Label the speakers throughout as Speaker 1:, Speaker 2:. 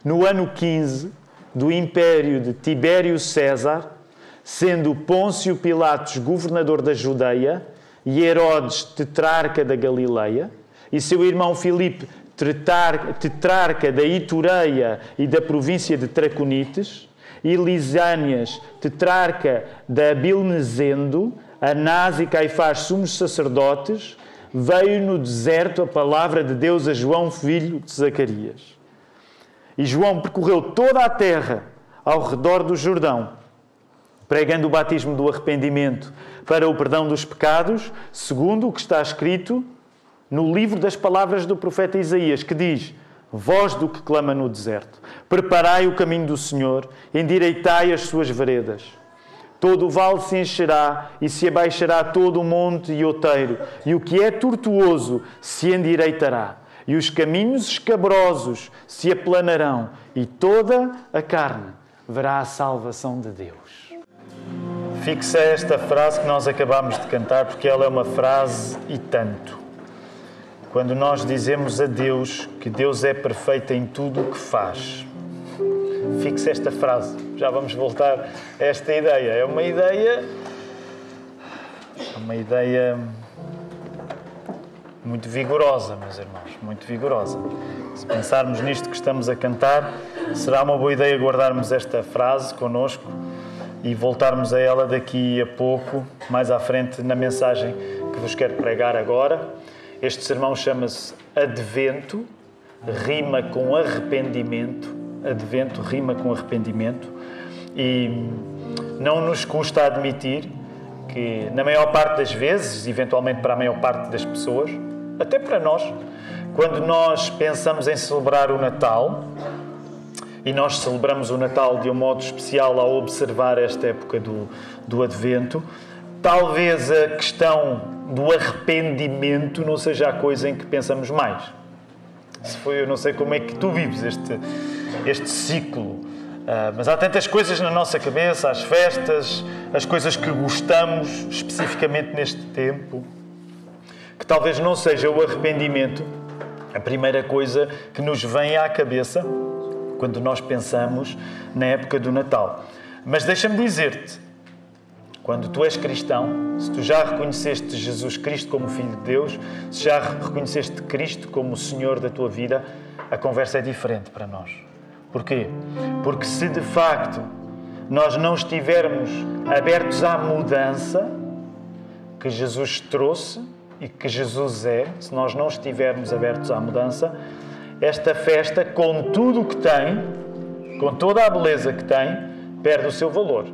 Speaker 1: no ano 15 do império de Tibério César, sendo Pôncio Pilatos governador da Judeia e Herodes tetrarca da Galileia, e seu irmão Filipe tetrarca da Itureia e da província de Traconites, e Lisânias tetrarca da Abilnesendo, Anás e Caifás sumos sacerdotes, veio no deserto a palavra de Deus a João, filho de Zacarias. E João percorreu toda a terra ao redor do Jordão, pregando o batismo do arrependimento para o perdão dos pecados, segundo o que está escrito no livro das palavras do profeta Isaías, que diz: voz do que clama no deserto, preparai o caminho do Senhor, endireitai as suas veredas. Todo o vale se encherá e se abaixará todo o monte e outeiro, e o que é tortuoso se endireitará, e os caminhos escabrosos se aplanarão, e toda a carne verá a salvação de Deus. Fixa esta frase que nós acabamos de cantar, porque ela é uma frase e tanto. Quando nós dizemos a Deus que Deus é perfeito em tudo o que faz. Fixe esta frase. Já vamos voltar a esta ideia. É uma ideia muito vigorosa, meus irmãos, muito vigorosa. Se pensarmos nisto que estamos a cantar, será uma boa ideia guardarmos esta frase connosco e voltarmos a ela daqui a pouco, mais à frente, na mensagem que vos quero pregar agora. Este sermão chama-se Advento, rima com arrependimento. Advento rima com arrependimento. E não nos custa admitir que, na maior parte das vezes, eventualmente para a maior parte das pessoas, até para nós, quando nós pensamos em celebrar o Natal, e nós celebramos o Natal de um modo especial ao observar esta época do Advento, talvez a questão do arrependimento não seja a coisa em que pensamos mais. Eu não sei como é que tu vives este ciclo, mas há tantas coisas na nossa cabeça, as festas, as coisas que gostamos especificamente neste tempo, que talvez não seja o arrependimento a primeira coisa que nos vem à cabeça quando nós pensamos na época do Natal. Mas deixa-me dizer-te, quando tu és cristão, se tu já reconheceste Jesus Cristo como Filho de Deus, se já reconheceste Cristo como o Senhor da tua vida, a conversa é diferente para nós. Porquê? Porque se de facto nós não estivermos abertos à mudança que Jesus trouxe e que Jesus é, se nós não estivermos abertos à mudança, esta festa, com tudo o que tem, com toda a beleza que tem, perde o seu valor.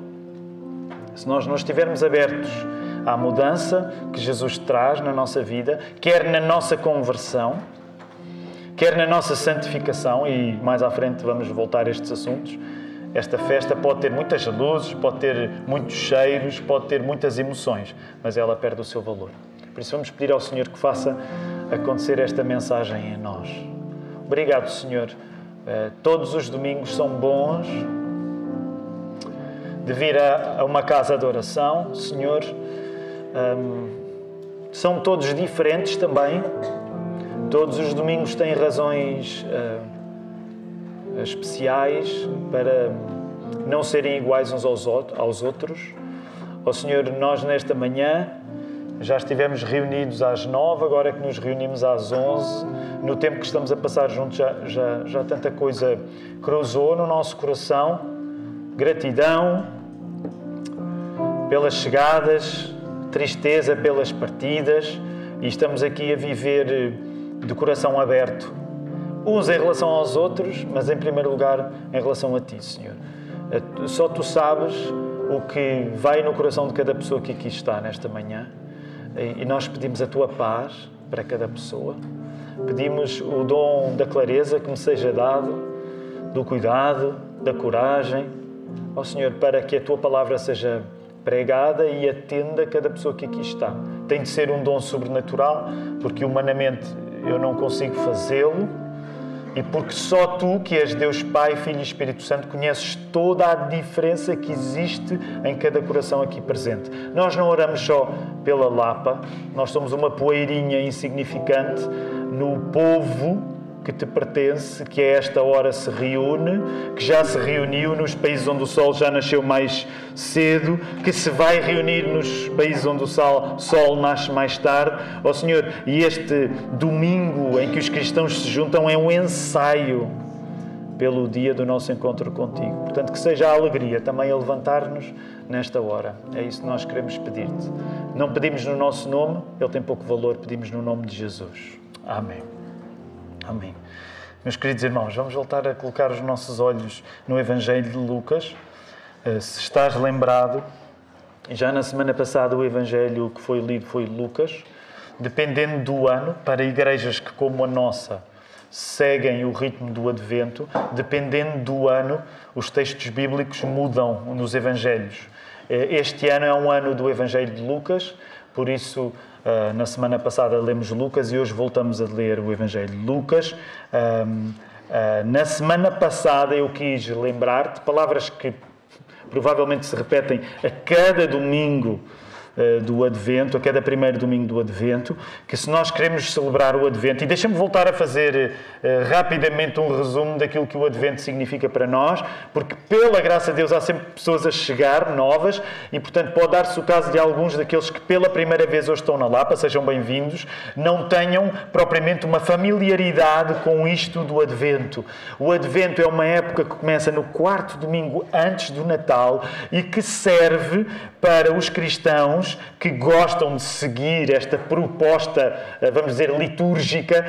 Speaker 1: Se nós não estivermos abertos à mudança que Jesus traz na nossa vida, quer na nossa conversão, quer na nossa santificação, e mais à frente vamos voltar a estes assuntos, esta festa pode ter muitas luzes, pode ter muitos cheiros, pode ter muitas emoções, mas ela perde o seu valor. Por isso vamos pedir ao Senhor que faça acontecer esta mensagem em nós. Obrigado, Senhor. Todos os domingos são bons de vir a uma casa de oração, Senhor. São todos diferentes também. Todos os domingos têm razões especiais para não serem iguais uns aos outros. Ó Senhor, nós nesta manhã já estivemos reunidos às 9, agora que nos reunimos às 11. No tempo que estamos a passar juntos já tanta coisa cruzou no nosso coração. Gratidão pelas chegadas, tristeza pelas partidas, e estamos aqui a viver de coração aberto, uns em relação aos outros, mas em primeiro lugar em relação a Ti, Senhor. Só Tu sabes o que vai no coração de cada pessoa que aqui está nesta manhã, e nós pedimos a Tua paz para cada pessoa, pedimos o dom da clareza que me seja dado, do cuidado, da coragem, ó Senhor, para que a Tua palavra seja pregada e atenda cada pessoa que aqui está. Tem de ser um dom sobrenatural, porque humanamente eu não consigo fazê-lo, e porque só Tu, que és Deus Pai, Filho e Espírito Santo, conheces toda a diferença que existe em cada coração aqui presente. Nós não oramos só pela Lapa, nós somos uma poeirinha insignificante no povo que te pertence, que a esta hora se reúne, que já se reuniu nos países onde o sol já nasceu mais cedo, que se vai reunir nos países onde o sol nasce mais tarde. Ó Senhor, e este domingo em que os cristãos se juntam é um ensaio pelo dia do nosso encontro contigo. Portanto, que seja a alegria também a levantar-nos nesta hora. É isso que nós queremos pedir-te. Não pedimos no nosso nome, ele tem pouco valor, pedimos no nome de Jesus. Amém. Amém. Meus queridos irmãos, vamos voltar a colocar os nossos olhos no Evangelho de Lucas. Se estás lembrado, já na semana passada o Evangelho que foi lido foi Lucas. Dependendo do ano, para igrejas que como a nossa seguem o ritmo do Advento, dependendo do ano, os textos bíblicos mudam nos Evangelhos. Este ano é um ano do Evangelho de Lucas, por isso, na semana passada lemos Lucas e hoje voltamos a ler o Evangelho de Lucas. Na semana passada eu quis lembrar-te palavras que provavelmente se repetem a cada domingo do Advento, a cada primeiro domingo do Advento, que se nós queremos celebrar o Advento, e deixa-me voltar a fazer rapidamente um resumo daquilo que o Advento significa para nós, porque pela graça de Deus há sempre pessoas a chegar, novas, e portanto pode dar-se o caso de alguns daqueles que pela primeira vez hoje estão na Lapa, sejam bem-vindos, não tenham propriamente uma familiaridade com isto do Advento. O Advento é uma época que começa no 4º domingo antes do Natal e que serve para os cristãos que gostam de seguir esta proposta, vamos dizer, litúrgica,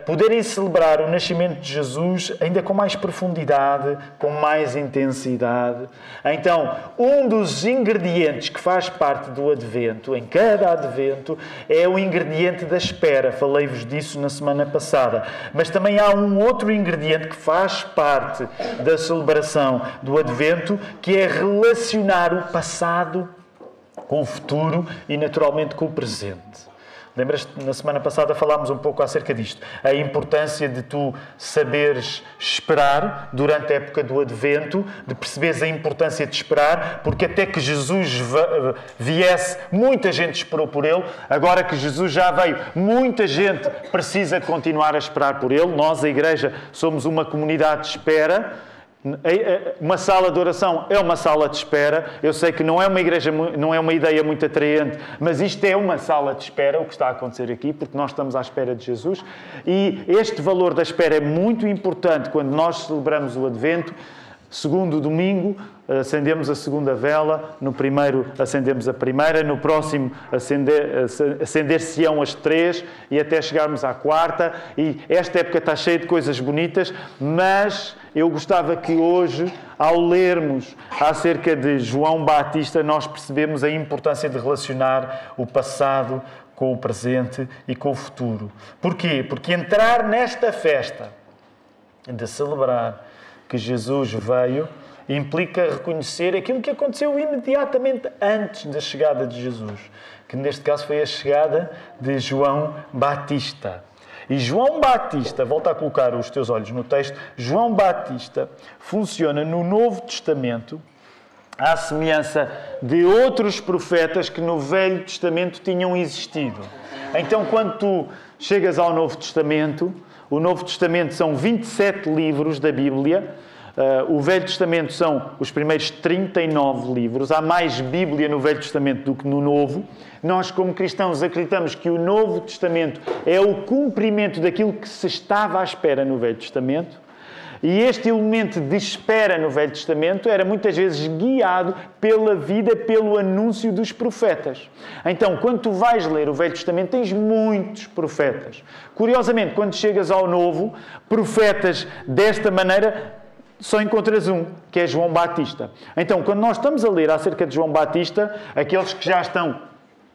Speaker 1: poderem celebrar o nascimento de Jesus ainda com mais profundidade, com mais intensidade. Então, um dos ingredientes que faz parte do Advento, em cada Advento, é o ingrediente da espera. Falei-vos disso na semana passada. Mas também há um outro ingrediente que faz parte da celebração do Advento, que é relacionar o passado com o futuro e, naturalmente, com o presente. Lembras-te, na semana passada falámos um pouco acerca disto. A importância de tu saberes esperar durante a época do Advento, de perceberes a importância de esperar, porque até que Jesus viesse, muita gente esperou por Ele. Agora que Jesus já veio, muita gente precisa continuar a esperar por Ele. Nós, a Igreja, somos uma comunidade de espera. Uma sala de oração é uma sala de espera. Eu sei que não é uma igreja, não é uma ideia muito atraente, mas isto é uma sala de espera, o que está a acontecer aqui, porque nós estamos à espera de Jesus. E este valor da espera é muito importante quando nós celebramos o Advento. Segundo domingo, acendemos a segunda vela, no primeiro acendemos a primeira, no próximo acender-se-ão as 3 e até chegarmos à 4ª. E esta época está cheia de coisas bonitas, mas eu gostava que hoje, ao lermos acerca de João Batista, nós percebemos a importância de relacionar o passado com o presente e com o futuro. Porquê? Porque entrar nesta festa de celebrar que Jesus veio implica reconhecer aquilo que aconteceu imediatamente antes da chegada de Jesus, que neste caso foi a chegada de João Batista. E João Batista, volta a colocar os teus olhos no texto, João Batista funciona no Novo Testamento à semelhança de outros profetas que no Velho Testamento tinham existido. Então, quando tu chegas ao Novo Testamento, o Novo Testamento são 27 livros da Bíblia. O Velho Testamento são os primeiros 39 livros. Há mais Bíblia no Velho Testamento do que no Novo. Nós, como cristãos, acreditamos que o Novo Testamento é o cumprimento daquilo que se estava à espera no Velho Testamento. E este elemento de espera no Velho Testamento era muitas vezes guiado pela vida, pelo anúncio dos profetas. Então, quando tu vais ler o Velho Testamento, tens muitos profetas. Curiosamente, quando chegas ao Novo, profetas desta maneira, só encontras um, que é João Batista. Então, quando nós estamos a ler acerca de João Batista, aqueles que já estão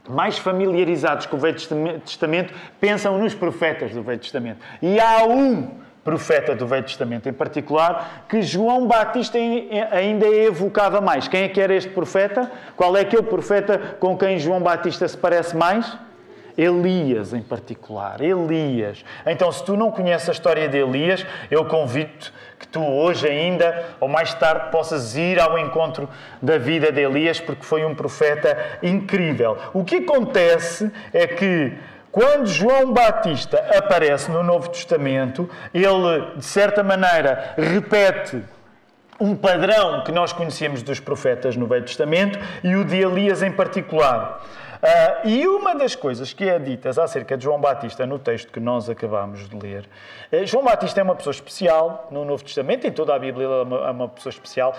Speaker 1: mais familiarizados com o Velho Testamento, pensam nos profetas do Velho Testamento. E há um profeta do Velho Testamento, em particular, que João Batista ainda evocava mais. Quem é que era este profeta? Qual é aquele profeta com quem João Batista se parece mais? Elias, em particular. Elias. Então, se tu não conheces a história de Elias, eu convido-te que tu hoje ainda, ou mais tarde, possas ir ao encontro da vida de Elias, porque foi um profeta incrível. O que acontece é que Quando João Batista aparece no Novo Testamento, ele, de certa maneira, repete um padrão que nós conhecemos dos profetas no Velho Testamento e o de Elias em particular. E uma das coisas que é ditas acerca de João Batista no texto que nós acabamos de ler, João Batista é uma pessoa especial no Novo Testamento, em toda a Bíblia ele é uma pessoa especial.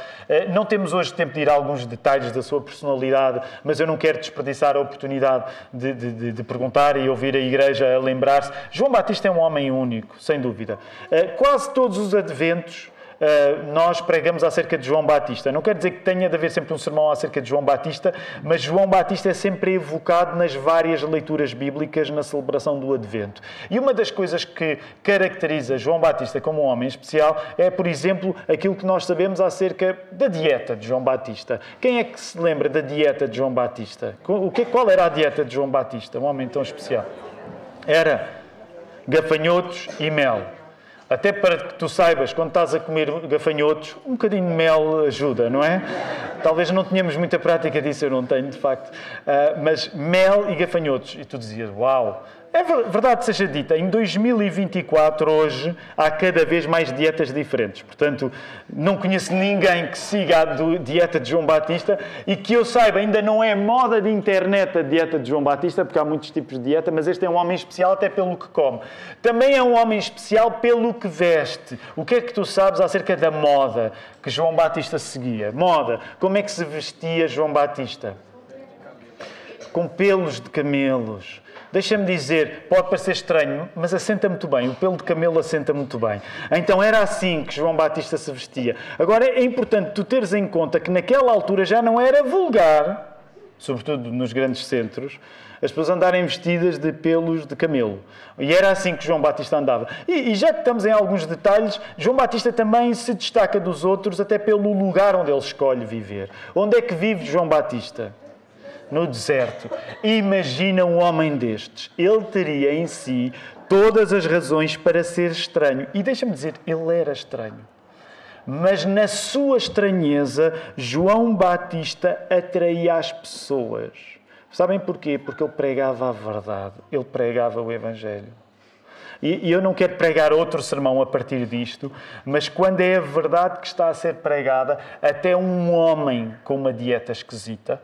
Speaker 1: Não temos hoje tempo de ir a alguns detalhes da sua personalidade, mas eu não quero desperdiçar a oportunidade de perguntar e ouvir a Igreja a lembrar-se. João Batista é um homem único, sem dúvida. Quase todos os adventos nós pregamos acerca de João Batista. Não quer dizer que tenha de haver sempre um sermão acerca de João Batista, mas João Batista é sempre evocado nas várias leituras bíblicas na celebração do Advento. E uma das coisas que caracteriza João Batista como um homem especial é, por exemplo, aquilo que nós sabemos acerca da dieta de João Batista. Quem é que se lembra da dieta de João Batista? Qual era a dieta de João Batista, um homem tão especial? Era gafanhotos e mel. Até para que tu saibas, quando estás a comer gafanhotos, um bocadinho de mel ajuda, não é? Talvez não tenhamos muita prática disso, eu não tenho, de facto. Mas mel e gafanhotos. E tu dizias, uau! É verdade seja dita, em 2024, hoje, há cada vez mais dietas diferentes. Portanto, não conheço ninguém que siga a dieta de João Batista e que eu saiba, ainda não é moda de internet a dieta de João Batista, porque há muitos tipos de dieta, mas este é um homem especial até pelo que come. Também é um homem especial pelo que veste. O que é que tu sabes acerca da moda que João Batista seguia? Moda. Como é que se vestia João Batista? Com pelos de camelos. Deixa-me dizer, pode parecer estranho, mas assenta muito bem. O pelo de camelo assenta muito bem. Então era assim que João Batista se vestia. Agora é importante tu teres em conta que naquela altura já não era vulgar, sobretudo nos grandes centros, as pessoas andarem vestidas de pelos de camelo. E era assim que João Batista andava. E já que estamos em alguns detalhes, João Batista também se destaca dos outros até pelo lugar onde ele escolhe viver. Onde é que vive João Batista? No deserto. Imagina um homem destes. Ele teria em si todas as razões para ser estranho. E deixa-me dizer, ele era estranho. Mas na sua estranheza, João Batista atraía as pessoas. Sabem porquê? Porque ele pregava a verdade. Ele pregava o Evangelho. E eu não quero pregar outro sermão a partir disto, mas quando é a verdade que está a ser pregada, até um homem com uma dieta esquisita,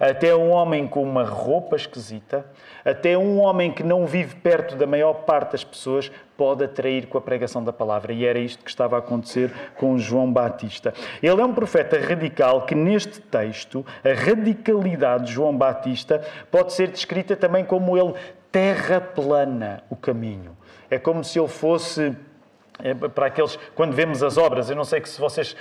Speaker 1: até um homem com uma roupa esquisita, até um homem que não vive perto da maior parte das pessoas, pode atrair com a pregação da palavra. E era isto que estava a acontecer com João Batista. Ele é um profeta radical que, neste texto, a radicalidade de João Batista pode ser descrita também como ele terraplana o caminho. É como se ele fosse... para aqueles, quando vemos as obras, eu não sei que se vocês...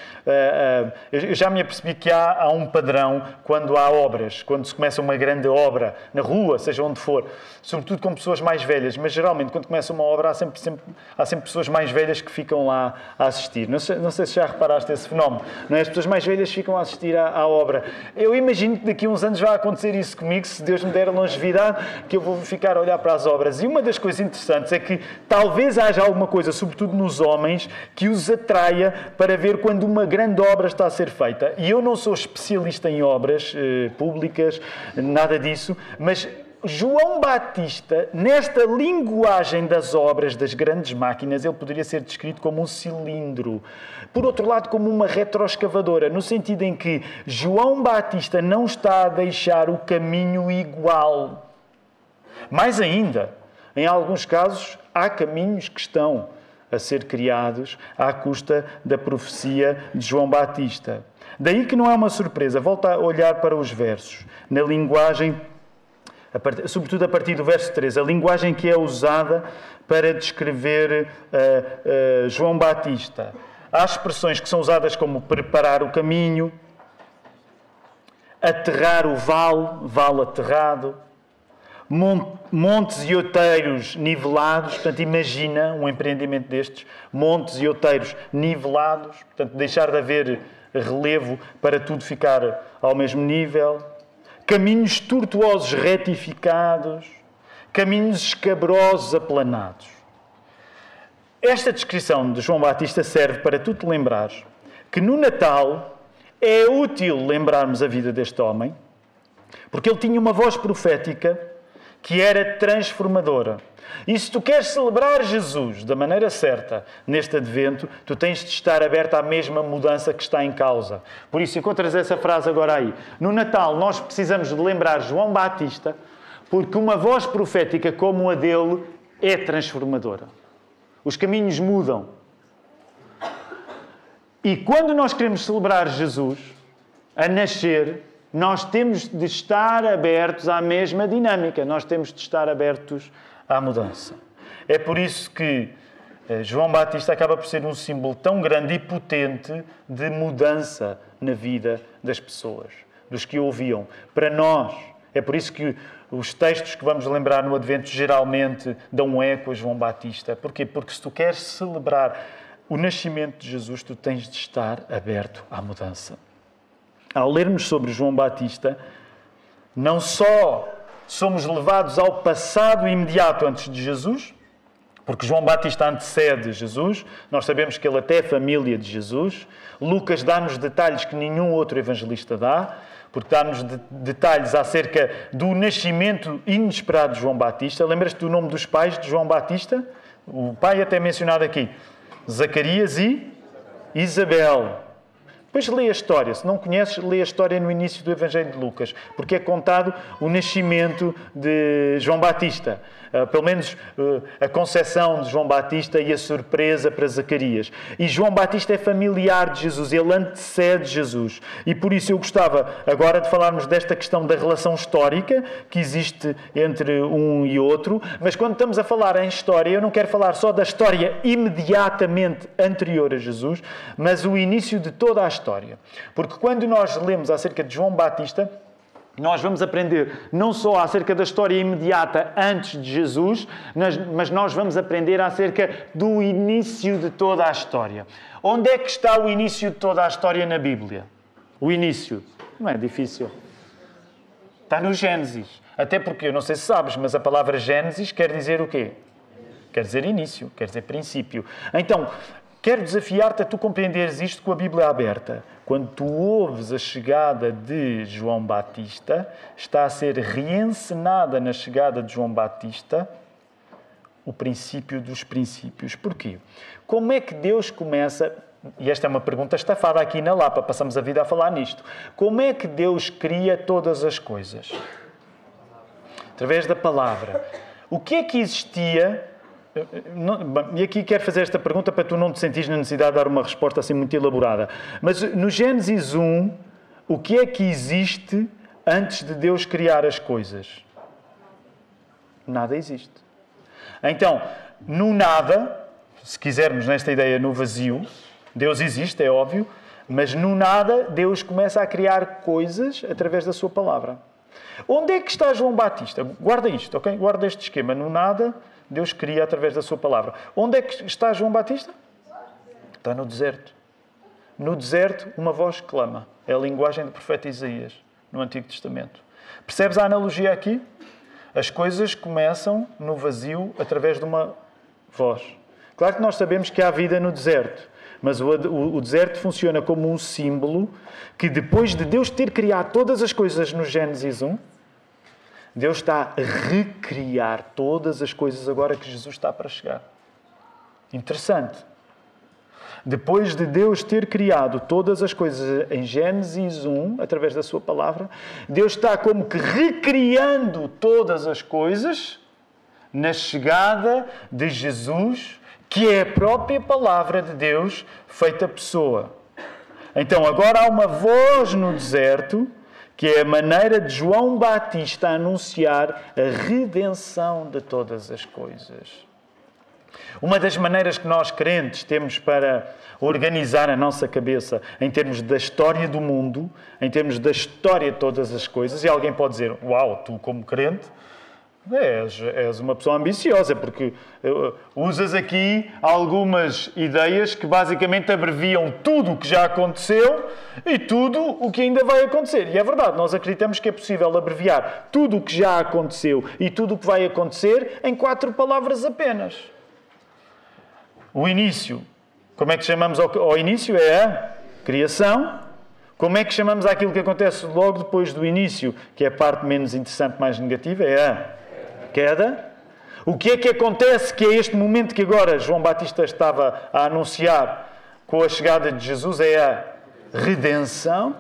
Speaker 1: eu já me apercebi que há um padrão quando há obras, quando se começa uma grande obra, na rua, seja onde for, sobretudo com pessoas mais velhas, mas geralmente quando começa uma obra há sempre pessoas mais velhas que ficam lá a assistir. Não sei se já reparaste esse fenómeno, não é? As pessoas mais velhas ficam a assistir à obra. Eu imagino que daqui a uns anos vai acontecer isso comigo, se Deus me der a longevidade, que eu vou ficar a olhar para as obras. E uma das coisas interessantes é que talvez haja alguma coisa, sobretudo nos homens, que os atraia para ver quando uma grande obra está a ser feita. E eu não sou especialista em obras públicas, nada disso, mas João Batista, nesta linguagem das obras, das grandes máquinas, ele poderia ser descrito como um cilindro. Por outro lado, como uma retroescavadora, no sentido em que João Batista não está a deixar o caminho igual. Mais ainda, em alguns casos, há caminhos que estão a ser criados à custa da profecia de João Batista. Daí que não é uma surpresa. Volta a olhar para os versos. Na linguagem, sobretudo a partir do verso 3, a linguagem que é usada para descrever João Batista. Há expressões que são usadas como preparar o caminho, aterrar o vale aterrado, montes e outeiros nivelados. Portanto, imagina um empreendimento destes, montes e outeiros nivelados, portanto, deixar de haver relevo para tudo ficar ao mesmo nível, caminhos tortuosos retificados, caminhos escabrosos aplanados. Esta descrição de João Batista serve para tu te lembrares que no Natal é útil lembrarmos a vida deste homem, porque ele tinha uma voz profética que era transformadora. E se tu queres celebrar Jesus da maneira certa neste Advento, tu tens de estar aberto à mesma mudança que está em causa. Por isso, encontras essa frase agora aí. No Natal, nós precisamos de lembrar João Batista, porque uma voz profética como a dele é transformadora. Os caminhos mudam. E quando nós queremos celebrar Jesus a nascer, nós temos de estar abertos à mesma dinâmica. Nós temos de estar abertos à mudança. É por isso que João Batista acaba por ser um símbolo tão grande e potente de mudança na vida das pessoas, dos que o ouviam. Para nós, é por isso que os textos que vamos lembrar no Advento geralmente dão um eco a João Batista. Porquê? Porque se tu queres celebrar o nascimento de Jesus, tu tens de estar aberto à mudança. Ao lermos sobre João Batista, não só somos levados ao passado imediato antes de Jesus, porque João Batista antecede Jesus, nós sabemos que ele até é família de Jesus. Lucas dá-nos detalhes que nenhum outro evangelista dá, porque dá-nos detalhes acerca do nascimento inesperado de João Batista. Lembras-te do nome dos pais de João Batista? O pai até mencionado aqui, Zacarias e Isabel. Depois lê a história. Se não conheces, lê a história no início do Evangelho de Lucas, porque é contado o nascimento de João Batista. Pelo menos a concepção de João Batista e a surpresa para Zacarias. E João Batista é familiar de Jesus, ele antecede Jesus. E por isso eu gostava agora de falarmos desta questão da relação histórica que existe entre um e outro, mas quando estamos a falar em história, eu não quero falar só da história imediatamente anterior a Jesus, mas o início de toda a história. Porque quando nós lemos acerca de João Batista, nós vamos aprender não só acerca da história imediata antes de Jesus, mas nós vamos aprender acerca do início de toda a história. Onde é que está o início de toda a história na Bíblia? O início. Não é difícil. Está no Gênesis. Até porque, eu não sei se sabes, mas a palavra Gênesis quer dizer o quê? Quer dizer início, quer dizer princípio. Então, quero desafiar-te a tu compreenderes isto com a Bíblia aberta. Quando tu ouves a chegada de João Batista, está a ser reencenada na chegada de João Batista o princípio dos princípios. Porquê? Como é que Deus começa... E esta é uma pergunta estafada aqui na Lapa, passamos a vida a falar nisto. Como é que Deus cria todas as coisas? Através da palavra. O que é que existia... E aqui quero fazer esta pergunta para tu não te sentires na necessidade de dar uma resposta assim muito elaborada. Mas no Gênesis 1, o que é que existe antes de Deus criar as coisas? Nada existe. Então, no nada, se quisermos nesta ideia no vazio, Deus existe, é óbvio, mas no nada Deus começa a criar coisas através da sua palavra. Onde é que está João Batista? Guarda isto, ok? Guarda este esquema. No nada... Deus cria através da sua palavra. Onde é que está João Batista? Está no deserto. No deserto, uma voz clama. É a linguagem do profeta Isaías, no Antigo Testamento. Percebes a analogia aqui? As coisas começam no vazio através de uma voz. Claro que nós sabemos que há vida no deserto, mas o deserto funciona como um símbolo que depois de Deus ter criado todas as coisas no Gênesis 1, Deus está a recriar todas as coisas agora que Jesus está para chegar. Interessante. Depois de Deus ter criado todas as coisas em Gênesis 1, através da sua palavra, Deus está como que recriando todas as coisas na chegada de Jesus, que é a própria palavra de Deus feita pessoa. Então agora há uma voz no deserto, que é a maneira de João Batista anunciar a redenção de todas as coisas. Uma das maneiras que nós crentes temos para organizar a nossa cabeça em termos da história do mundo, em termos da história de todas as coisas, e alguém pode dizer, uau, tu como crente és uma pessoa ambiciosa, porque usas aqui algumas ideias que basicamente abreviam tudo o que já aconteceu e tudo o que ainda vai acontecer. E é verdade, nós acreditamos que é possível abreviar tudo o que já aconteceu e tudo o que vai acontecer em 4 palavras apenas. O início. Como é que chamamos ao início? É a criação. Como é que chamamos aquilo que acontece logo depois do início, que é a parte menos interessante, mais negativa? É a Queda. O que é que acontece que é este momento que agora João Batista estava a anunciar com a chegada de Jesus? É a redenção.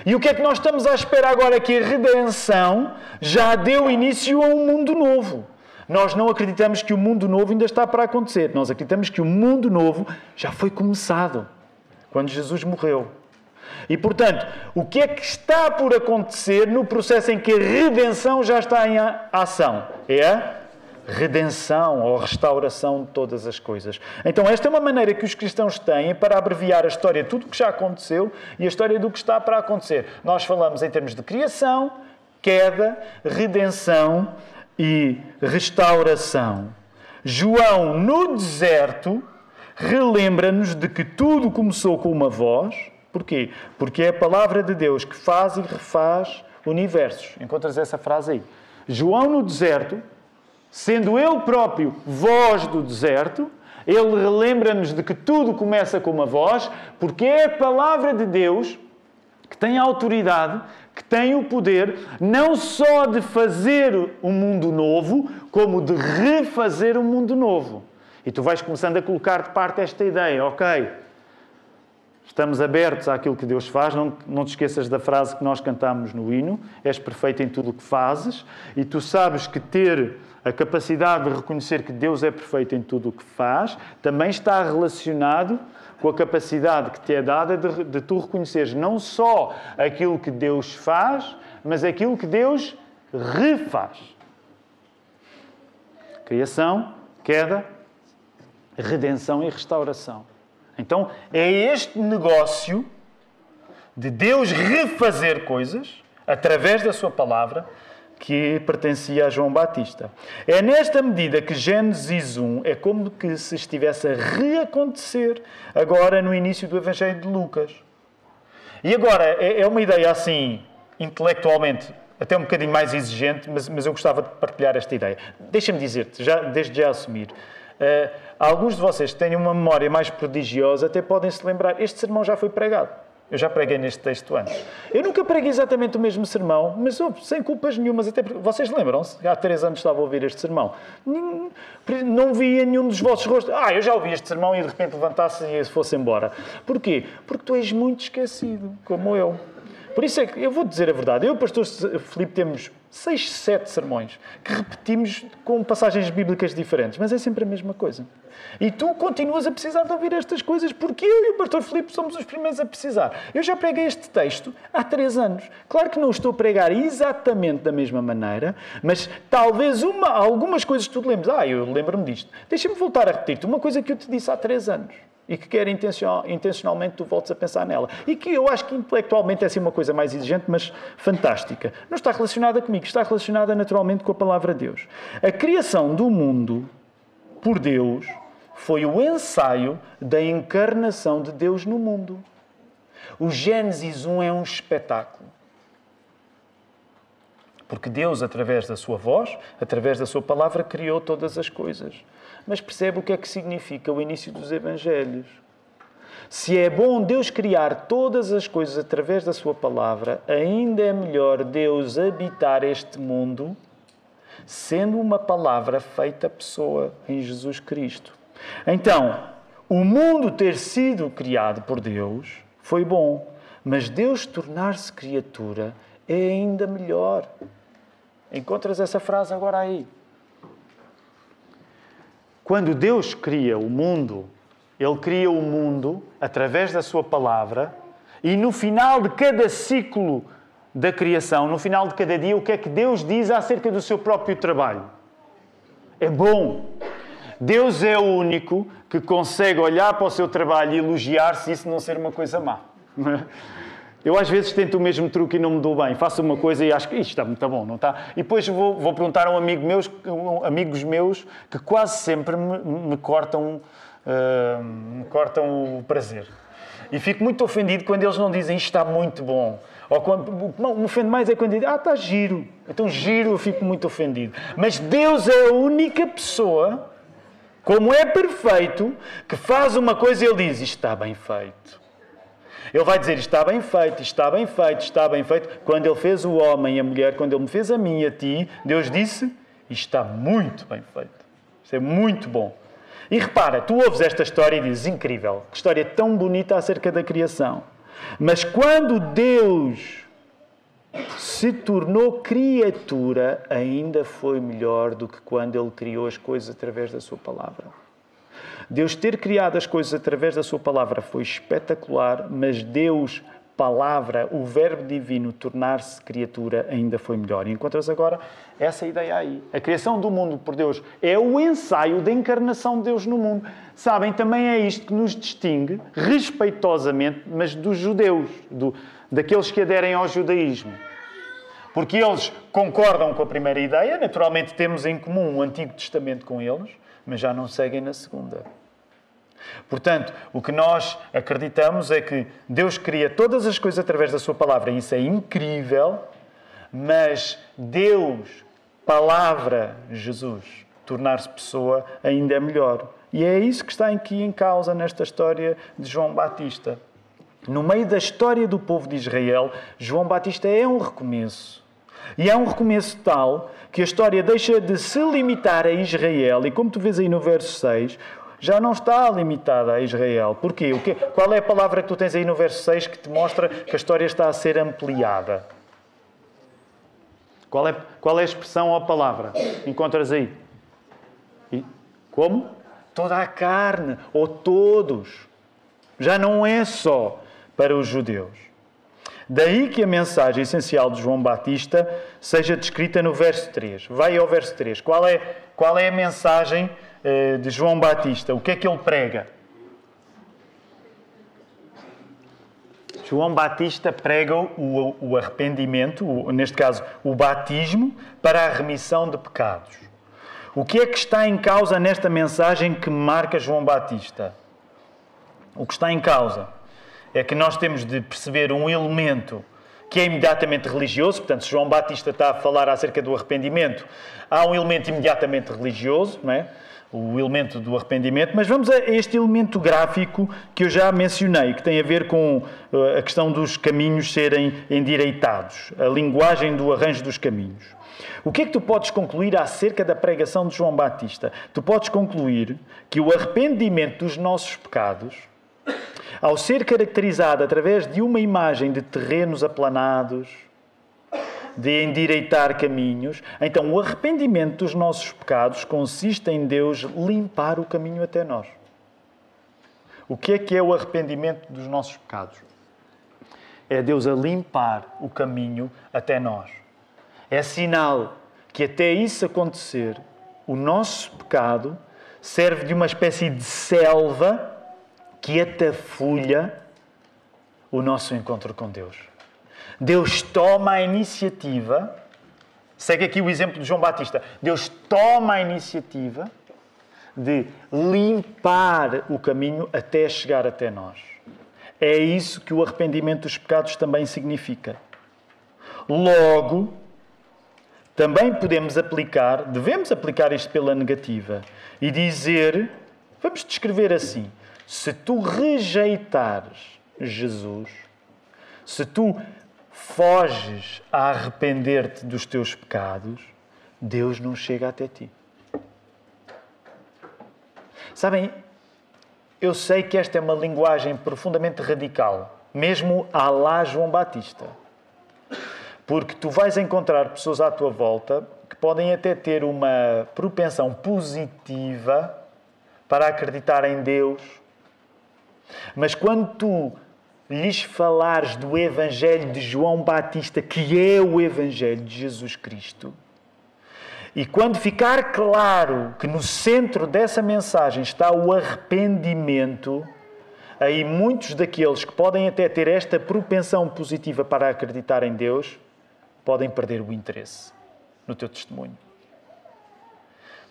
Speaker 1: E o que é que nós estamos à espera agora? Que a redenção já deu início a um mundo novo. Nós não acreditamos que o mundo novo ainda está para acontecer. Nós acreditamos que o mundo novo já foi começado quando Jesus morreu. E, portanto, o que é que está por acontecer no processo em que a redenção já está em ação? É a redenção ou restauração de todas as coisas. Então, esta é uma maneira que os cristãos têm para abreviar a história de tudo o que já aconteceu e a história do que está para acontecer. Nós falamos em termos de criação, queda, redenção e restauração. João, no deserto, relembra-nos de que tudo começou com uma voz. Porquê? Porque é a palavra de Deus que faz e refaz universos. Encontras essa frase aí. João, no deserto, sendo ele próprio voz do deserto, ele relembra-nos de que tudo começa com uma voz, porque é a palavra de Deus que tem a autoridade, que tem o poder, não só de fazer um mundo novo, como de refazer um mundo novo. E tu vais começando a colocar de parte esta ideia, ok? Estamos abertos àquilo que Deus faz. Não te esqueças da frase que nós cantamos no hino. És perfeito em tudo o que fazes. E tu sabes que ter a capacidade de reconhecer que Deus é perfeito em tudo o que faz também está relacionado com a capacidade que te é dada de tu reconheceres não só aquilo que Deus faz, mas aquilo que Deus refaz. Criação, queda, redenção e restauração. Então, é este negócio de Deus refazer coisas, através da sua palavra, que pertencia a João Batista. É nesta medida que Gênesis 1 é como que se estivesse a reacontecer agora no início do Evangelho de Lucas. E agora, é uma ideia assim, intelectualmente, até um bocadinho mais exigente, mas eu gostava de partilhar esta ideia. Deixa-me dizer-te, desde já assumir, alguns de vocês que têm uma memória mais prodigiosa até podem se lembrar, este sermão já foi pregado. Eu já preguei neste texto antes. Eu nunca preguei exatamente o mesmo sermão, mas sem culpas nenhumas. Até porque, vocês lembram-se? Há 3 anos estava a ouvir este sermão. Não via nenhum dos vossos rostos. Eu já ouvi este sermão e de repente levantasse e fosse embora. Porquê? Porque tu és muito esquecido, como eu. Por isso é que eu vou dizer a verdade. Eu e o pastor Filipe temos 6, 7 sermões que repetimos com passagens bíblicas diferentes, mas é sempre a mesma coisa. E tu continuas a precisar de ouvir estas coisas porque eu e o pastor Filipe somos os primeiros a precisar. Eu já preguei este texto há 3 anos. Claro que não estou a pregar exatamente da mesma maneira, mas talvez algumas coisas que tu te lembres. Eu lembro-me disto. Deixa-me voltar a repetir-te uma coisa que eu te disse há 3 anos. E que quer intencionalmente tu voltes a pensar nela. E que eu acho que intelectualmente é assim uma coisa mais exigente, mas fantástica. Não está relacionada comigo, está relacionada naturalmente com a palavra de Deus. A criação do mundo, por Deus, foi o ensaio da encarnação de Deus no mundo. O Gênesis 1 é um espetáculo. Porque Deus, através da sua voz, através da sua palavra, criou todas as coisas. Mas percebe o que é que significa o início dos Evangelhos. Se é bom Deus criar todas as coisas através da sua palavra, ainda é melhor Deus habitar este mundo sendo uma palavra feita pessoa em Jesus Cristo. Então, o mundo ter sido criado por Deus foi bom, mas Deus tornar-se criatura é ainda melhor. Encontras essa frase agora aí. Quando Deus cria o mundo, Ele cria o mundo através da sua palavra e no final de cada ciclo da criação, no final de cada dia, o que é que Deus diz acerca do seu próprio trabalho? É bom. Deus é o único que consegue olhar para o seu trabalho e elogiar-se e isso não ser uma coisa má. Eu às vezes tento o mesmo truque e não me dou bem. Faço uma coisa e acho que isto está muito bom, não está? E depois vou perguntar a amigos meus que quase sempre me cortam o prazer. E fico muito ofendido quando eles não dizem isto está muito bom. Ou quando, me ofende mais é quando dizem está giro. Então giro eu fico muito ofendido. Mas Deus é a única pessoa, como é perfeito, que faz uma coisa e Ele diz isto está bem feito. Ele vai dizer, isto está bem feito, isto está bem feito, isto está bem feito. Quando Ele fez o homem e a mulher, quando Ele me fez a mim e a ti, Deus disse, Isto está muito bem feito. Isto é muito bom. E repara, tu ouves esta história e dizes, incrível, que história tão bonita acerca da criação. Mas quando Deus se tornou criatura, ainda foi melhor do que quando Ele criou as coisas através da sua palavra. Deus ter criado as coisas através da sua palavra foi espetacular, mas Deus, palavra, o verbo divino, tornar-se criatura, ainda foi melhor. E encontras agora essa ideia aí. A criação do mundo por Deus é o ensaio da encarnação de Deus no mundo. Sabem, também é isto que nos distingue, respeitosamente, mas dos judeus, daqueles que aderem ao judaísmo. Porque eles concordam com a primeira ideia, naturalmente temos em comum o Antigo Testamento com eles, mas já não seguem na segunda. Portanto, o que nós acreditamos é que Deus cria todas as coisas através da sua palavra, e isso é incrível, mas Deus, palavra, Jesus, tornar-se pessoa ainda é melhor. E é isso que está aqui em causa nesta história de João Batista. No meio da história do povo de Israel, João Batista é um recomeço. E é um recomeço tal que a história deixa de se limitar a Israel. E como tu vês aí no verso 6, já não está limitada a Israel. Porquê? Qual é a palavra que tu tens aí no verso 6 que te mostra que a história está a ser ampliada? Qual é a expressão ou a palavra? Encontras aí? Como? Toda a carne, ou todos. Já não é só para os judeus. Daí que a mensagem essencial de João Batista seja descrita no verso 3. Vai ao verso 3. Qual é a mensagem de João Batista? O que é que ele prega? João Batista prega o arrependimento, neste caso o batismo, para a remissão de pecados. O que é que está em causa nesta mensagem que marca João Batista? O que está em causa é que nós temos de perceber um elemento que é imediatamente religioso. Portanto, se João Batista está a falar acerca do arrependimento, há um elemento imediatamente religioso, não é? O elemento do arrependimento. Mas vamos a este elemento gráfico que eu já mencionei, que tem a ver com a questão dos caminhos serem endireitados, a linguagem do arranjo dos caminhos. O que é que tu podes concluir acerca da pregação de João Batista? Tu podes concluir que o arrependimento dos nossos pecados, ao ser caracterizado através de uma imagem de terrenos aplanados, de endireitar caminhos, então o arrependimento dos nossos pecados consiste em Deus limpar o caminho até nós. O que é o arrependimento dos nossos pecados? É Deus a limpar o caminho até nós. É sinal que até isso acontecer, o nosso pecado serve de uma espécie de selva que atafulha o nosso encontro com Deus. Deus toma a iniciativa, segue aqui o exemplo de João Batista, Deus toma a iniciativa de limpar o caminho até chegar até nós. É isso que o arrependimento dos pecados também significa. Logo, também devemos aplicar isto pela negativa e dizer, vamos descrever assim, se tu rejeitares Jesus, se tu foges a arrepender-te dos teus pecados, Deus não chega até ti. Sabem, eu sei que esta é uma linguagem profundamente radical, mesmo à lá João Batista. Porque tu vais encontrar pessoas à tua volta que podem até ter uma propensão positiva para acreditar em Deus. Mas quando tu lhes falares do Evangelho de João Batista, que é o Evangelho de Jesus Cristo, e quando ficar claro que no centro dessa mensagem está o arrependimento, aí muitos daqueles que podem até ter esta propensão positiva para acreditar em Deus, podem perder o interesse no teu testemunho.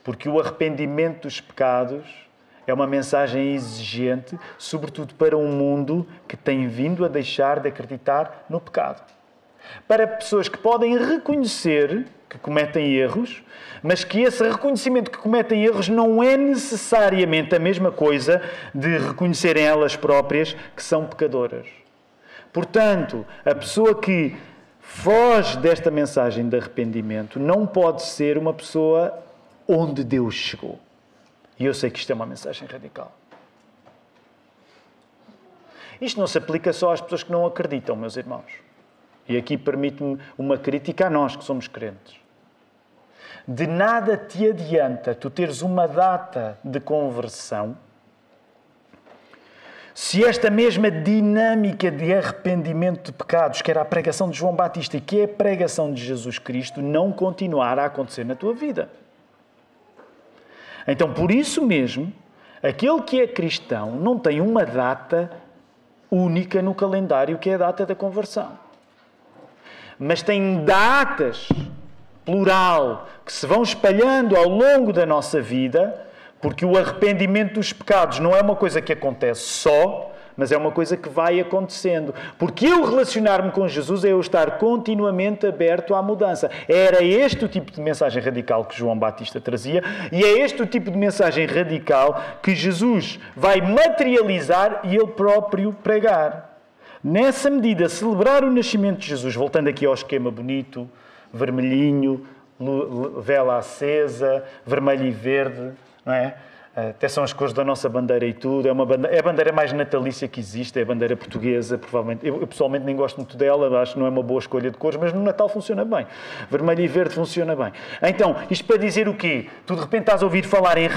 Speaker 1: Porque o arrependimento dos pecados é uma mensagem exigente, sobretudo para um mundo que tem vindo a deixar de acreditar no pecado. Para pessoas que podem reconhecer que cometem erros, mas que esse reconhecimento que cometem erros não é necessariamente a mesma coisa de reconhecerem elas próprias que são pecadoras. Portanto, a pessoa que foge desta mensagem de arrependimento, não pode ser uma pessoa onde Deus chegou. E eu sei que isto é uma mensagem radical. Isto não se aplica só às pessoas que não acreditam, meus irmãos. E aqui permite-me uma crítica a nós que somos crentes. De nada te adianta tu teres uma data de conversão se esta mesma dinâmica de arrependimento de pecados, que era a pregação de João Batista e que é a pregação de Jesus Cristo, não continuar a acontecer na tua vida. Então, por isso mesmo, aquele que é cristão não tem uma data única no calendário, que é a data da conversão. Mas tem datas, plural, que se vão espalhando ao longo da nossa vida, porque o arrependimento dos pecados não é uma coisa que acontece só, mas é uma coisa que vai acontecendo. Porque eu relacionar-me com Jesus é eu estar continuamente aberto à mudança. Era este o tipo de mensagem radical que João Batista trazia e é este o tipo de mensagem radical que Jesus vai materializar e ele próprio pregar. Nessa medida, celebrar o nascimento de Jesus, voltando aqui ao esquema bonito, vermelhinho, vela acesa, vermelho e verde, não é? Até são as cores da nossa bandeira e tudo. É a bandeira mais natalícia que existe, é a bandeira portuguesa, provavelmente. Eu pessoalmente nem gosto muito dela, acho que não é uma boa escolha de cores, mas no Natal funciona bem. Vermelho e verde funciona bem. Então, isto para dizer o quê? Tu de repente estás a ouvir falar em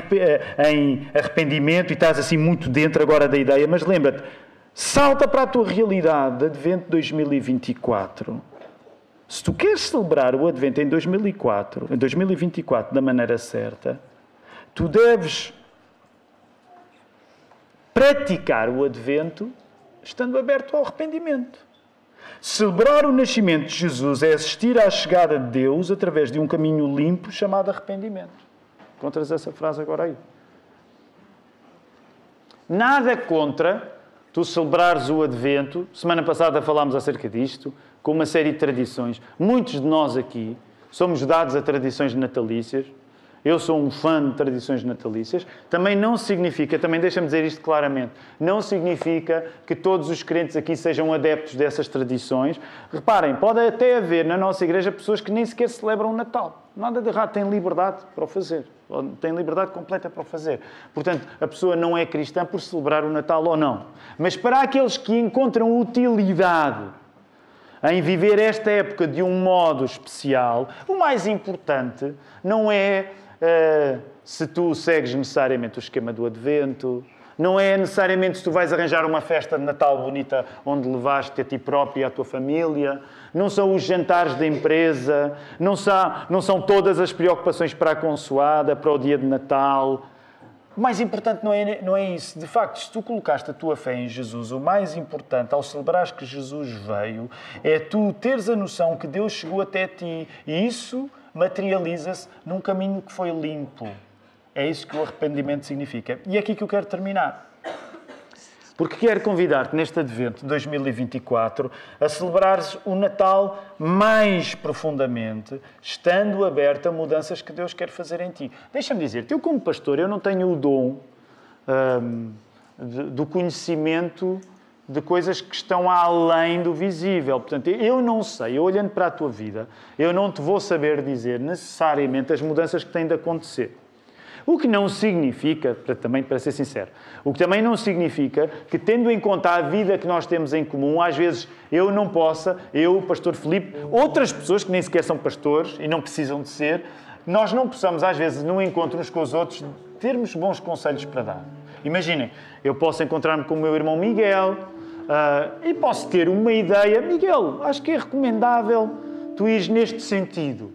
Speaker 1: arrependimento e estás assim muito dentro agora da ideia, mas lembra-te, salta para a tua realidade de Advento 2024. Se tu queres celebrar o Advento em 2024 da maneira certa, tu deves praticar o Advento estando aberto ao arrependimento. Celebrar o nascimento de Jesus é assistir à chegada de Deus através de um caminho limpo chamado arrependimento. Encontras essa frase agora aí? Nada contra tu celebrares o Advento. Semana passada falámos acerca disto, com uma série de tradições. Muitos de nós aqui somos dados a tradições natalícias. Eu sou um fã de tradições natalícias. Também não significa, também deixa-me dizer isto claramente, não significa que todos os crentes aqui sejam adeptos dessas tradições. Reparem, pode até haver na nossa igreja pessoas que nem sequer celebram o Natal. Nada de errado, têm liberdade para o fazer. Têm liberdade completa para o fazer. Portanto, a pessoa não é cristã por celebrar o Natal ou não. Mas para aqueles que encontram utilidade em viver esta época de um modo especial, o mais importante não é se tu segues necessariamente o esquema do Advento, não é necessariamente se tu vais arranjar uma festa de Natal bonita onde levaste a ti próprio e a tua família, não são os jantares da empresa, não são todas as preocupações para a consoada, para o dia de Natal. O mais importante não é isso. De facto, se tu colocaste a tua fé em Jesus, o mais importante ao celebrares que Jesus veio é tu teres a noção que Deus chegou até ti e isso materializa-se num caminho que foi limpo. É isso que o arrependimento significa. E é aqui que eu quero terminar. Porque quero convidar-te neste Advento de 2024 a celebrares o Natal mais profundamente, estando aberto a mudanças que Deus quer fazer em ti. Deixa-me dizer-te, eu como pastor, eu não tenho o dom do conhecimento de coisas que estão além do visível. Portanto, eu não sei, olhando para a tua vida, eu não te vou saber dizer necessariamente as mudanças que têm de acontecer. O que não significa, para ser sincero, o que também não significa que, tendo em conta a vida que nós temos em comum, às vezes eu não possa, eu, o pastor Filipe, outras pessoas que nem sequer são pastores e não precisam de ser, nós não possamos, às vezes, num encontro uns com os outros, termos bons conselhos para dar. Imaginem, eu posso encontrar-me com o meu irmão Miguel e posso ter uma ideia. Miguel, acho que é recomendável tu ires neste sentido.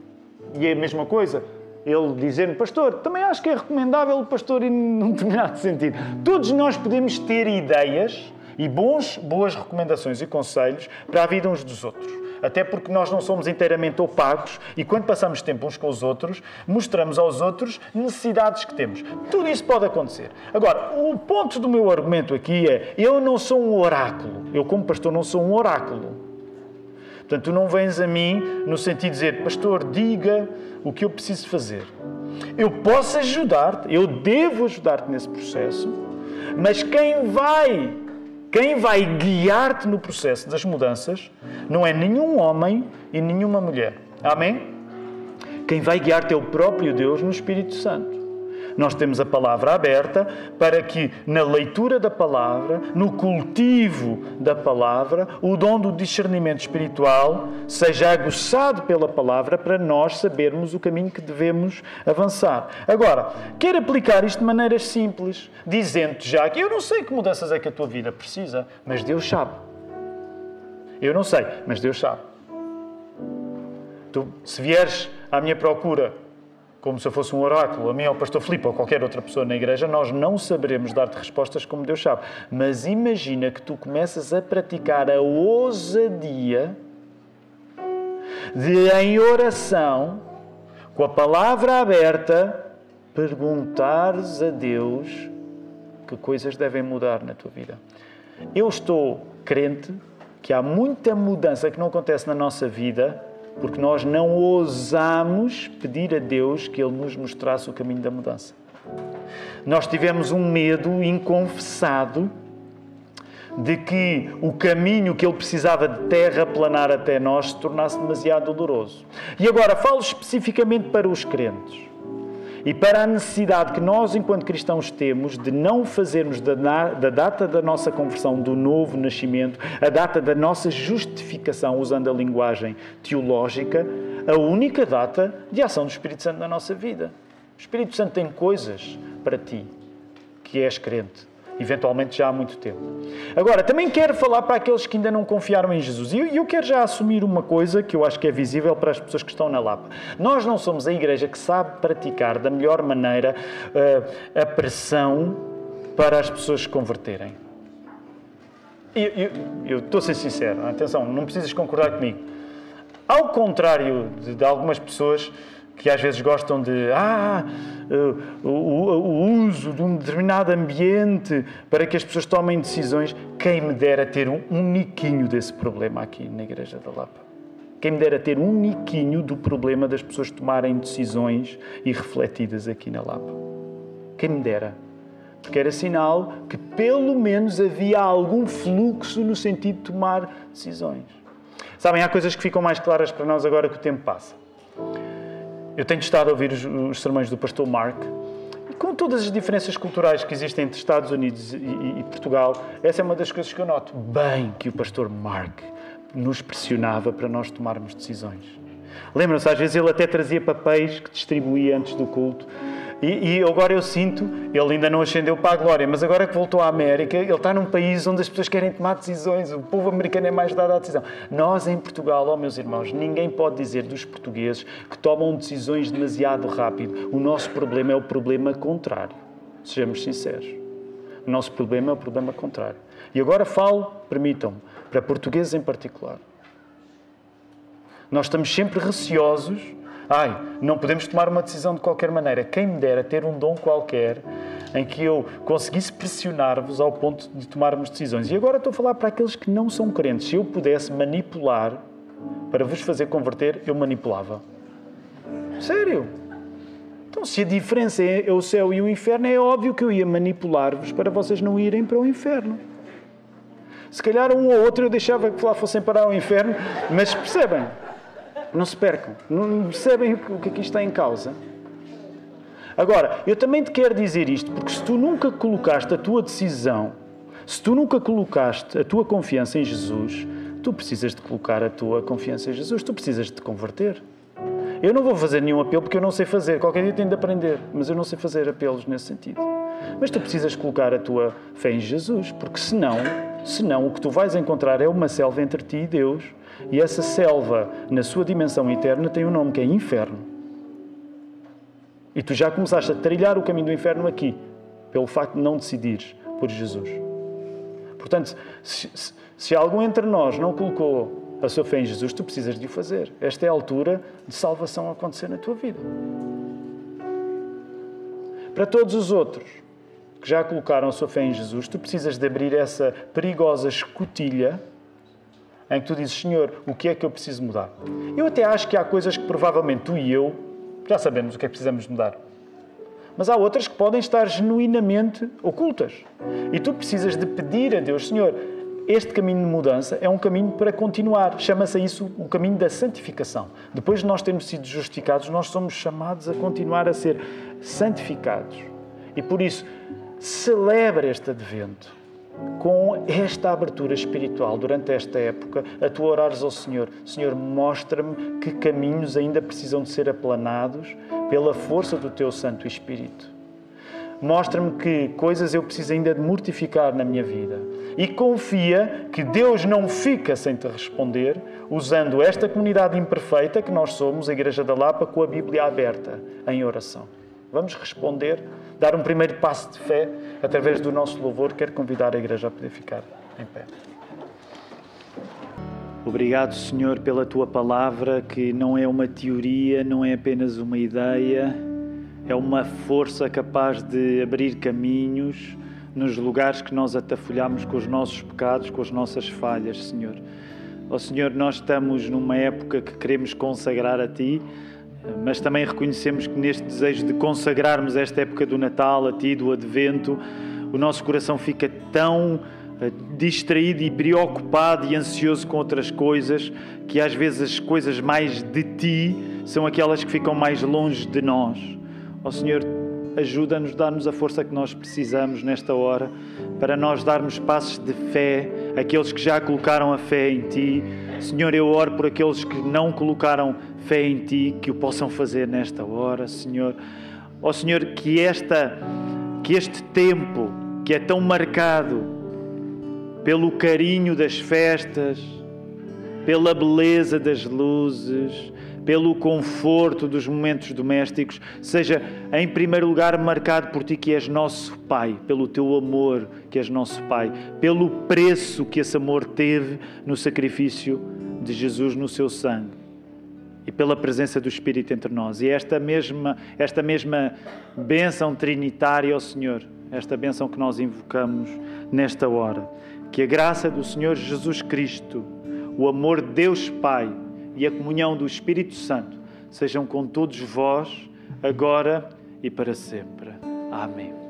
Speaker 1: E é a mesma coisa. Ele dizer-me, pastor, também acho que é recomendável o pastor ir num determinado sentido. Todos nós podemos ter ideias e boas recomendações e conselhos para a vida uns dos outros. Até porque nós não somos inteiramente opacos e quando passamos tempo uns com os outros, mostramos aos outros necessidades que temos. Tudo isso pode acontecer. Agora, o ponto do meu argumento aqui é, eu não sou um oráculo. Eu, como pastor, não sou um oráculo. Portanto, tu não vens a mim no sentido de dizer, pastor, diga o que eu preciso fazer. Eu posso ajudar-te, eu devo ajudar-te nesse processo, mas quem vai Quem vai guiar-te no processo das mudanças não é nenhum homem e nenhuma mulher. Amém? Quem vai guiar-te é o próprio Deus no Espírito Santo. Nós temos a palavra aberta para que, na leitura da palavra, no cultivo da palavra, o dom do discernimento espiritual seja aguçado pela palavra para nós sabermos o caminho que devemos avançar. Agora, quero aplicar isto de maneiras simples, dizendo-te já que eu não sei que mudanças é que a tua vida precisa, mas Deus sabe. Eu não sei, mas Deus sabe. Tu, se vieres à minha procura, como se eu fosse um oráculo, a mim, ao pastor Filipe ou qualquer outra pessoa na igreja, nós não saberemos dar-te respostas como Deus sabe. Mas imagina que tu começas a praticar a ousadia de, em oração, com a palavra aberta, perguntares a Deus que coisas devem mudar na tua vida. Eu estou crente que há muita mudança que não acontece na nossa vida porque nós não ousamos pedir a Deus que Ele nos mostrasse o caminho da mudança. Nós tivemos um medo inconfessado de que o caminho que Ele precisava de terraplanar até nós se tornasse demasiado doloroso. E agora falo especificamente para os crentes e para a necessidade que nós, enquanto cristãos, temos de não fazermos da data da nossa conversão, do novo nascimento, a data da nossa justificação, usando a linguagem teológica, a única data de ação do Espírito Santo na nossa vida. O Espírito Santo tem coisas para ti, que és crente, eventualmente já há muito tempo. Agora, também quero falar para aqueles que ainda não confiaram em Jesus. E eu quero já assumir uma coisa que eu acho que é visível para as pessoas que estão na Lapa. Nós não somos a igreja que sabe praticar da melhor maneira a pressão para as pessoas se converterem. Eu estou a ser sincero, atenção, não precisas concordar comigo. Ao contrário de algumas pessoas que às vezes gostam de o uso de um determinado ambiente para que as pessoas tomem decisões, quem me dera ter um niquinho desse problema aqui na Igreja da Lapa. Quem me dera ter um niquinho do problema das pessoas tomarem decisões irrefletidas aqui na Lapa. Quem me dera. Porque era sinal que pelo menos havia algum fluxo no sentido de tomar decisões. Sabem, há coisas que ficam mais claras para nós agora que o tempo passa. Eu tenho estado a ouvir os sermões do pastor Mark e com todas as diferenças culturais que existem entre Estados Unidos e Portugal, essa é uma das coisas que eu noto. Bem que o pastor Mark nos pressionava para nós tomarmos decisões. Lembram-se, às vezes ele até trazia papéis que distribuía antes do culto. E agora eu sinto, ele ainda não ascendeu para a glória, mas agora que voltou à América, ele está num país onde as pessoas querem tomar decisões, o povo americano é mais dado à decisão. Nós em Portugal, meus irmãos, ninguém pode dizer dos portugueses que tomam decisões demasiado rápido. O nosso problema é o problema contrário, sejamos sinceros. O nosso problema é o problema contrário. E agora falo, permitam-me, para portugueses em particular. Nós estamos sempre receosos. Não podemos tomar uma decisão de qualquer maneira. Quem me dera ter um dom qualquer em que eu conseguisse pressionar-vos ao ponto de tomarmos decisões. E agora estou a falar para aqueles que não são crentes. Se eu pudesse manipular para vos fazer converter, eu manipulava. Sério? Então, se a diferença é o céu e o inferno, é óbvio que eu ia manipular-vos para vocês não irem para o inferno. Se calhar um ou outro eu deixava que lá fossem para o inferno, mas percebem? Não se percam. Não percebem o que aqui está em causa? Agora, eu também te quero dizer isto, porque se tu nunca colocaste a tua decisão, se tu nunca colocaste a tua confiança em Jesus, tu precisas de colocar a tua confiança em Jesus, tu precisas de te converter. Eu não vou fazer nenhum apelo porque eu não sei fazer. Qualquer dia tenho de aprender, mas eu não sei fazer apelos nesse sentido. Mas tu precisas colocar a tua fé em Jesus, porque senão o que tu vais encontrar é uma selva entre ti e Deus, e essa selva, na sua dimensão eterna, tem um nome que é inferno. E tu já começaste a trilhar o caminho do inferno aqui, pelo facto de não decidires por Jesus. Portanto, se algum entre nós não colocou a sua fé em Jesus, tu precisas de o fazer. Esta é a altura de salvação acontecer na tua vida. Para todos os outros que já colocaram a sua fé em Jesus, tu precisas de abrir essa perigosa escotilha em que tu dizes, Senhor, o que é que eu preciso mudar? Eu até acho que há coisas que provavelmente tu e eu já sabemos o que é que precisamos mudar. mas há outras que podem estar genuinamente ocultas. E tu precisas de pedir a Deus, Senhor, este caminho de mudança é um caminho para continuar. Chama-se a isso o caminho da santificação. Depois de nós termos sido justificados, nós somos chamados a continuar a ser santificados. E por isso, celebra este advento com esta abertura espiritual durante esta época, a tu orares ao Senhor. Senhor, mostra-me que caminhos ainda precisam de ser aplanados pela força do Teu Santo Espírito. Mostra-me que coisas eu preciso ainda de mortificar na minha vida. E confia que Deus não fica sem te responder, usando esta comunidade imperfeita que nós somos, a Igreja da Lapa, com a Bíblia aberta em oração. Vamos responder, dar um primeiro passo de fé através do nosso louvor. Quero convidar a Igreja a poder ficar em pé. Obrigado, Senhor, pela Tua palavra, que não é uma teoria, não é apenas uma ideia, é uma força capaz de abrir caminhos nos lugares que nós atafolhamos com os nossos pecados, com as nossas falhas, Senhor. Ó Senhor, nós estamos numa época que queremos consagrar a Ti, mas também reconhecemos que neste desejo de consagrarmos esta época do Natal, a Ti, do Advento, o nosso coração fica tão distraído e preocupado e ansioso com outras coisas, que às vezes as coisas mais de Ti são aquelas que ficam mais longe de nós. Ó Senhor, ajuda-nos, dá-nos a força que nós precisamos nesta hora, para nós darmos passos de fé, aqueles que já colocaram a fé em Ti. Senhor, eu oro por aqueles que não colocaram fé em Ti, que o possam fazer nesta hora, Senhor. Ó Senhor, que este tempo, que é tão marcado pelo carinho das festas, pela beleza das luzes, pelo conforto dos momentos domésticos, seja em primeiro lugar marcado por Ti, que és nosso Pai, pelo Teu amor, que és nosso Pai, pelo preço que esse amor teve no sacrifício de Jesus no seu sangue e pela presença do Espírito entre nós. E esta mesma bênção trinitária, ó Senhor, esta bênção que nós invocamos nesta hora, que a graça do Senhor Jesus Cristo, o amor de Deus Pai e a comunhão do Espírito Santo sejam com todos vós, agora e para sempre. Amém.